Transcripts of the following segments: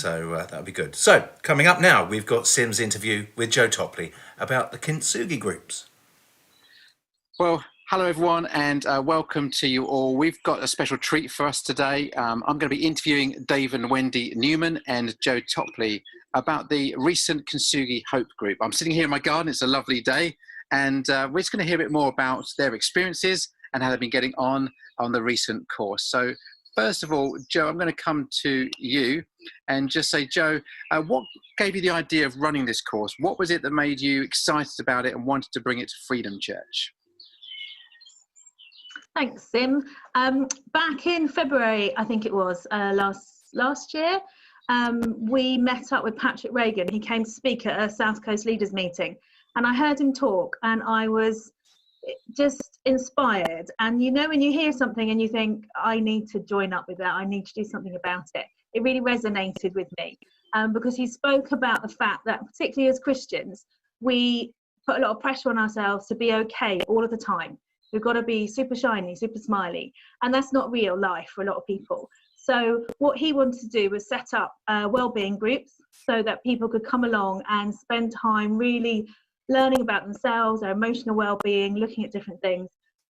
So that'll be good. So coming up now, we've got Sim's interview with Joe Topley about the Kintsugi groups. Well, hello everyone, and welcome to you all. We've got a special treat for us today. I'm going to be interviewing Dave and Wendy Newman and Joe Topley about the recent Kintsugi Hope group. I'm sitting here in my garden. It's a lovely day, and we're just going to hear a bit more about their experiences and how they've been getting on the recent course. So first of all, Joe, I'm going to come to you and just say, Joe, what gave you the idea of running this course? What was it that made you excited about it and wanted to bring it to Freedom Church? Thanks, Sim. Back in February, I think it was last year, we met up with Patrick Reagan. He came to speak at a South Coast Leaders meeting, and I heard him talk, and I was just inspired. And you know, when you hear something and you think, I need to join up with that, I need to do something about it, it really resonated with me, because he spoke about the fact that, particularly as Christians, we put a lot of pressure on ourselves to be okay all of the time. We've got to be super shiny, super smiley, and that's not real life for a lot of people. So what he wanted to do was set up wellbeing groups so that people could come along and spend time really learning about themselves, their emotional well-being, looking at different things.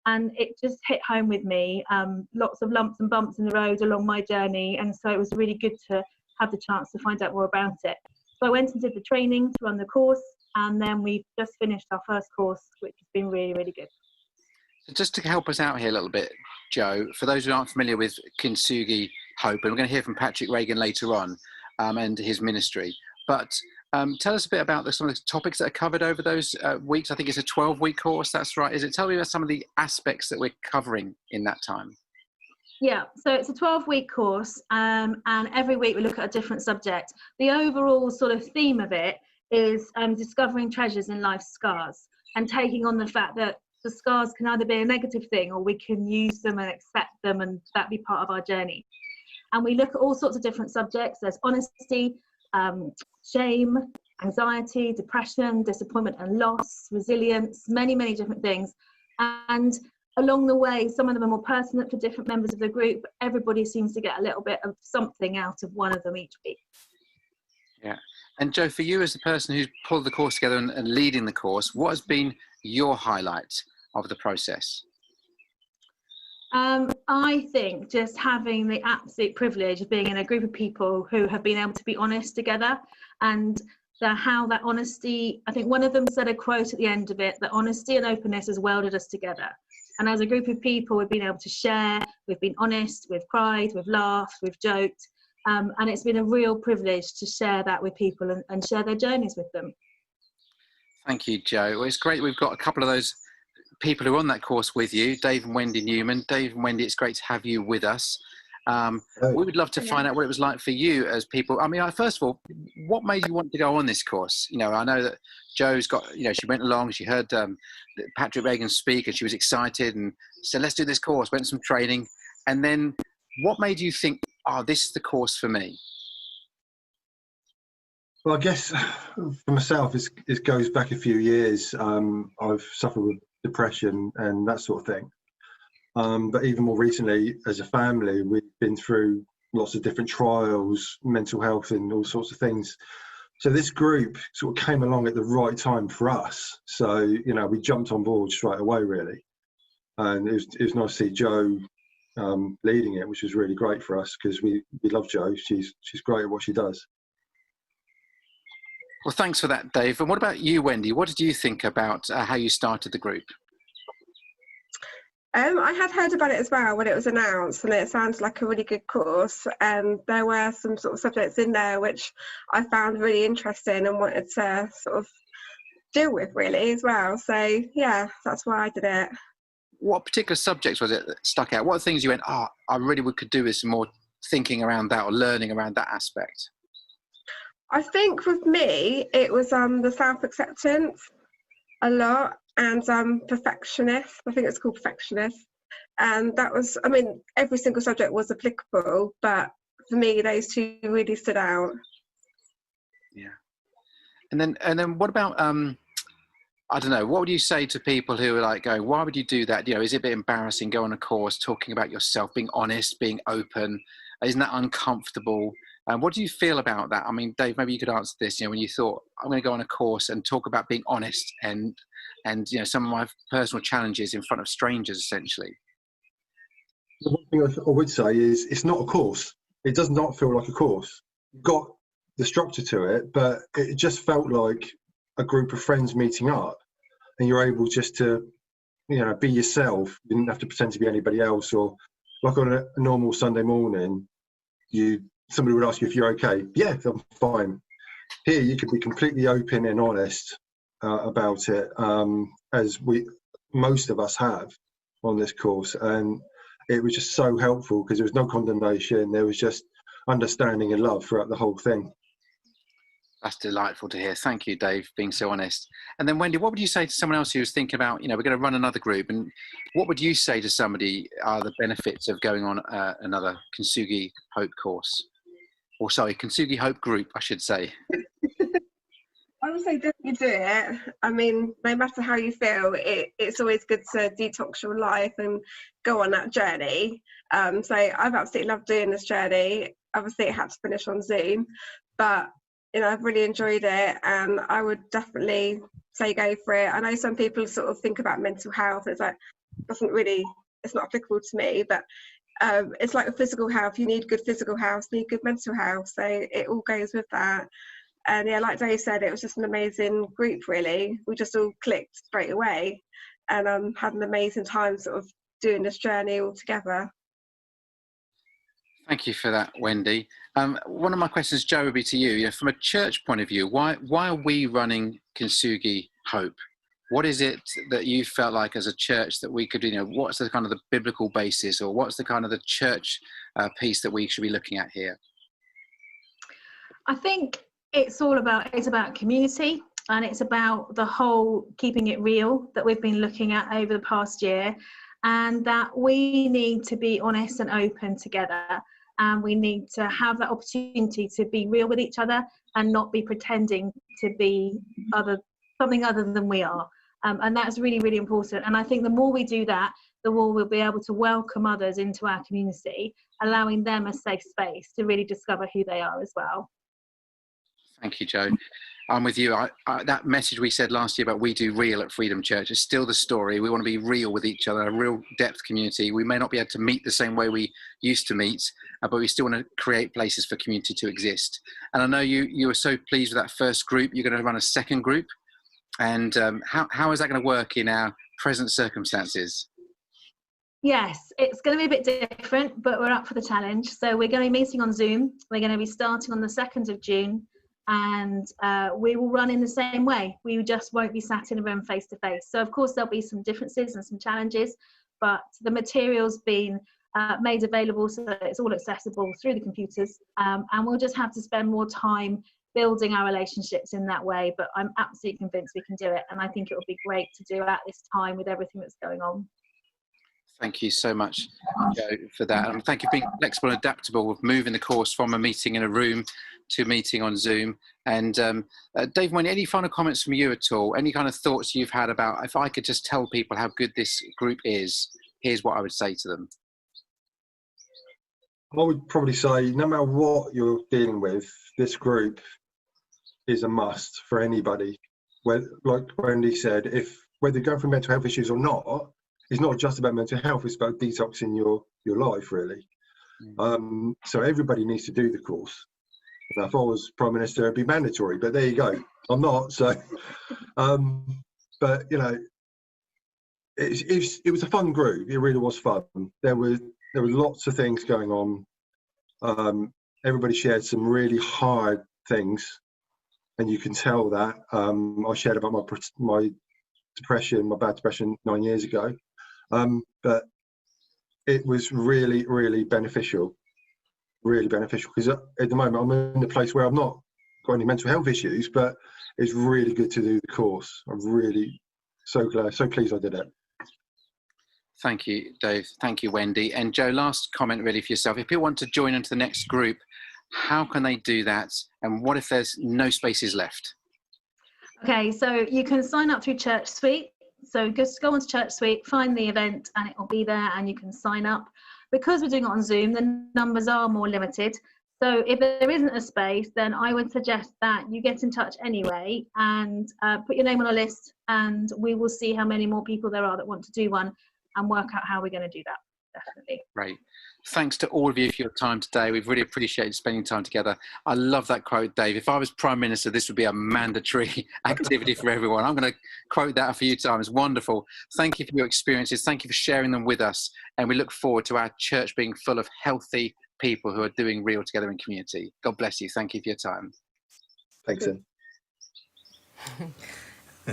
And it just hit home with me, lots of lumps and bumps in the road along my journey. And so it was really good to have the chance to find out more about it. So I went and did the training to run the course, and then we've just finished our first course, which has been really, really good. So just to help us out here a little bit, Joe, for those who aren't familiar with Kintsugi Hope, and we're going to hear from Patrick Reagan later on and his ministry, but tell us a bit about some of the topics that are covered over those weeks. I think it's a 12-week course, that's right. Is it? Tell me about some of the aspects that we're covering in that time. Yeah, so it's a 12-week course, and every week we look at a different subject. The overall sort of theme of it is discovering treasures in life's scars, and taking on the fact that the scars can either be a negative thing, or we can use them and accept them, and that be part of our journey. And we look at all sorts of different subjects. There's honesty, shame, anxiety, depression, disappointment and loss, resilience, many, many different things. And along the way, some of them are more personal for different members of the group. Everybody seems to get a little bit of something out of one of them each week. Yeah. And Joe, for you as the person who's pulled the course together and leading the course, what has been your highlight of the process? I think just having the absolute privilege of being in a group of people who have been able to be honest together, and how that honesty, I think one of them said a quote at the end of it, that honesty and openness has welded us together. And as a group of people, we've been able to share, we've been honest, we've cried, we've laughed, we've joked. And it's been a real privilege to share that with people and share their journeys with them. Thank you, Joe. Well, it's great we've got a couple of those people who are on that course with you, Dave and Wendy Newman. Dave and Wendy, it's great to have you with us. We would love to find out what it was like for you as people. I mean, first of all, what made you want to go on this course? You know, I know that Joe's got, you know, she went along, she heard Patrick Reagan speak, and she was excited and said, let's do this course, went some training. And then what made you think, oh, this is the course for me? Well, I guess for myself, it goes back a few years. I've suffered with depression and that sort of thing. But even more recently, as a family, we've been through lots of different trials, mental health and all sorts of things. So this group sort of came along at the right time for us. So, you know, we jumped on board straight away, really. And it was nice to see Joe leading it, which was really great for us because we love Jo. She's great at what she does. Well, thanks for that, Dave. And what about you, Wendy? What did you think about how you started the group? I had heard about it as well when it was announced, and it sounded like a really good course. There were some sort of subjects in there which I found really interesting and wanted to sort of deal with really as well. So yeah, that's why I did it. What particular subjects was it that stuck out? What things you went, oh, I really could do with some more thinking around that or learning around that aspect? I think with me, it was the self-acceptance a lot, and perfectionist. I think it's called perfectionist. And that was, I mean, every single subject was applicable, but for me, those two really stood out. Yeah. And then what about, I don't know, what would you say to people who are like going, why would you do that? You know, is it a bit embarrassing, go on a course, talking about yourself, being honest, being open? Isn't that uncomfortable? What do you feel about that? I mean, Dave, maybe you could answer this. When you thought, I'm going to go on a course and talk about being honest and some of my personal challenges in front of strangers, essentially. The one thing I would say is it's not a course. It does not feel like a course. You've got the structure to it, but it just felt like a group of friends meeting up, and you're able just to, be yourself. You didn't have to pretend to be anybody else, or like on a normal Sunday morning, somebody would ask you if you're okay. Yeah, I'm fine. Here, you could be completely open and honest about it, as most of us have on this course, and it was just so helpful because there was no condemnation. There was just understanding and love throughout the whole thing. That's delightful to hear. Thank you, Dave, being so honest. And then, Wendy, what would you say to someone else who's thinking about, we're going to run another group, and what would you say to somebody are the benefits of going on another Kintsugi Hope course? Or sorry, Kintsugi Hope group, I should say. I would say definitely do it. I mean, no matter how you feel, it's always good to detox your life and go on that journey. So I've absolutely loved doing this journey. Obviously, it had to finish on Zoom, but I've really enjoyed it, and I would definitely say go for it. I know some people sort of think about mental health. It's like it's not applicable to me, but it's like a physical health. You need good physical health, you need good mental health. So it all goes with that. And yeah, like Dave said, it was just an amazing group, really. We just all clicked straight away, and had an amazing time sort of doing this journey all together. Thank you for that, Wendy. One of my questions, Joe, would be to you. From a church point of view, why are we running Kintsugi Hope? What is it that you felt like as a church that we could, what's the kind of the biblical basis, or what's the kind of the church piece that we should be looking at here? I think it's about community, and it's about the whole keeping it real that we've been looking at over the past year, and that we need to be honest and open together. And we need to have that opportunity to be real with each other and not be pretending to be something other than we are. And that's really, really important. And I think the more we do that, the more we'll be able to welcome others into our community, allowing them a safe space to really discover who they are as well. Thank you, Joe. I'm with you. That message we said last year about we do real at Freedom Church is still the story. We want to be real with each other, a real depth community. We may not be able to meet the same way we used to meet, but we still want to create places for community to exist. And I know you were so pleased with that first group. You're going to run a second group. And how is that going to work in our present circumstances? Yes, it's going to be a bit different, but we're up for the challenge. So we're going to be meeting on Zoom. We're going to be starting on the 2nd of June. And we will run in the same way. We just won't be sat in a room face to face. So of course there'll be some differences and some challenges, but the material's been made available so that it's all accessible through the computers. And we'll just have to spend more time building our relationships in that way. But I'm absolutely convinced we can do it. And I think it will be great to do at this time with everything that's going on. Thank you so much, Joe, for that. And thank you for being flexible and adaptable with moving the course from a meeting in a room to meeting on Zoom. And Dave, any final comments from you at all? Any kind of thoughts you've had about, if I could just tell people how good this group is, here's what I would say to them. I would probably say, no matter what you're dealing with, this group is a must for anybody. Like Wendy said, whether you're going through mental health issues or not, it's not just about mental health, it's about detoxing your life, really. So everybody needs to do the course. Now, if I was Prime Minister, it'd be mandatory, but there you go. I'm not, so. But, it was a fun group. It really was fun. There were lots of things going on. Everybody shared some really hard things, and you can tell that. I shared about my depression, my bad depression 9 years ago. But it was really, really beneficial, because at the moment I'm in a place where I'm not got any mental health issues, but it's really good to do the course. I'm really so glad, so pleased I did it. Thank you, Dave. Thank you, Wendy. And Joe, last comment really for yourself. If people want to join into the next group, how can they do that? And what if there's no spaces left? Okay, so you can sign up through Church Suite. So just go onto Church Suite, find the event, and it will be there, and you can sign up. Because we're doing it on Zoom, the numbers are more limited. So if there isn't a space, then I would suggest that you get in touch anyway and put your name on a list, and we will see how many more people there are that want to do one and work out how we're going to do that. Definitely. Great. Thanks to all of you for your time today. We've really appreciated spending time together. I love that quote, Dave. If I was Prime Minister, this would be a mandatory activity for everyone. I'm going to quote that a few times. Wonderful. Thank you for your experiences. Thank you for sharing them with us. And we look forward to our church being full of healthy people who are doing real together in community. God bless you. Thank you for your time. Thanks, Ian.